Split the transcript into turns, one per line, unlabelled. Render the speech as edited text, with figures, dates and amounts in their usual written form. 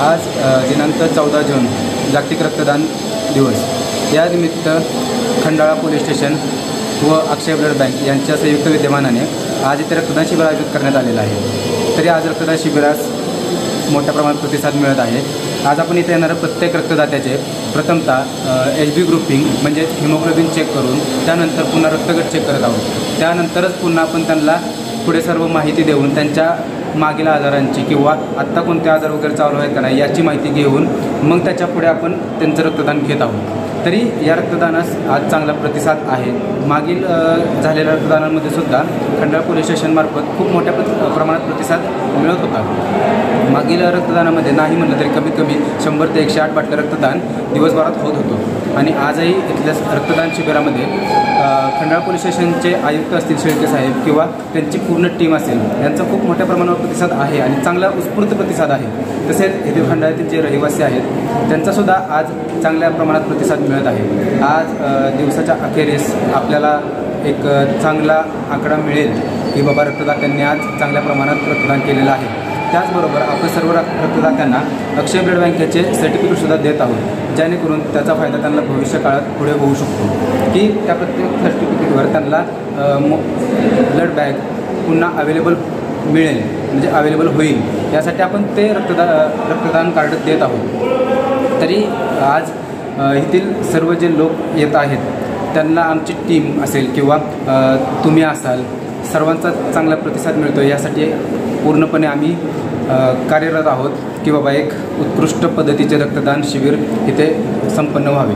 आज दिनांक 14 जून जागतिक रक्तदान दिवस या निमित्त खंडाळा पोलीस स्टेशन व अक्षय ब्लड बँक यांच्या संयुक्त विद्यमानाने आज इथे रक्तदान शिबिर आयोजित करण्यात आलेलं आहे। तरी आज रक्तदान शिबिरास मोठ्या प्रमाणात प्रतिसाद मिळत आहे। आज आपण इथे येणाऱ्या प्रत्येक रक्तदात्याचे प्रथमतः HB ग्रुपिंग म्हणजे हिमोग्लोबिन चेक करून त्यानंतर पुन्हा रक्तगट चेक करत आहोत। त्यानंतरच पुन्हा आपण त्यांना पुढे सर्व माहिती देऊन त्यांच्या मागील आजारांची किंवा आत्ता कोणते आजार वगैरे चालू आहेत का नाही याची माहिती घेऊन मग त्याच्या पुढे आपण त्यांचं रक्तदान घेत आहोत। तरी या रक्तदानास आज चांगला प्रतिसाद आहे। मागील झालेल्या रक्तदानांमध्ये सुद्धा खंडाळा पोलीस स्टेशनमार्फत खूप मोठ्या प्रमाणात प्रतिसाद मिळत होता। मागील रक्तदानामध्ये नाही म्हणलं तरी कमीत कमी 100 ते 108 बाटल्या रक्तदान दिवसभरात होत होतं। आणि आजही इथल्या रक्तदान शिबिरामध्ये खंडाळा पोलीस स्टेशनचे आयुक्त असतील शेळके साहेब किंवा त्यांची पूर्ण टीम असेल यांचा खूप मोठ्या प्रमाणावर प्रतिसाद आहे आणि चांगला उत्स्फूर्त प्रतिसाद आहे। तसेच येथील खंडाळ्यातील जे रहिवासी आहेत त्यांचासुद्धा आज चांगल्या प्रमाणात प्रतिसाद मिळत आहे। आज दिवसाच्या अखेरीस आपल्याला एक चांगला आकडा मिळेल की बाबा रक्तदात्यांनी आज चांगल्या प्रमाणात रक्तदान केलेलं आहे। त्याचबरोबर आपण सर्व रक्तदात्यांना अक्षय ब्लड बँकेचे सर्टिफिकेटसुद्धा देत आहोत, जेणेकरून त्याचा फायदा त्यांना भविष्य काळात पुढे होऊ शकतो की त्या प्रत्येक सर्टिफिकेटवर त्यांना ब्लड बँक पुन्हा अवेलेबल मिळेल, म्हणजे अवेलेबल होईल, यासाठी आपण ते रक्तदान कार्ड देत आहोत। तरी आज येथील सर्व जे लोक येत आहेत त्यांना आमची टीम असेल किंवा तुम्ही असाल सर्वांचा चांगला प्रतिसाद मिळतो, यासाठी पूर्णपणे आम्ही कार्यरत आहोत की बाबा एक उत्कृष्ट पद्धतीचे रक्तदान शिबिर इथे संपन्न व्हावे।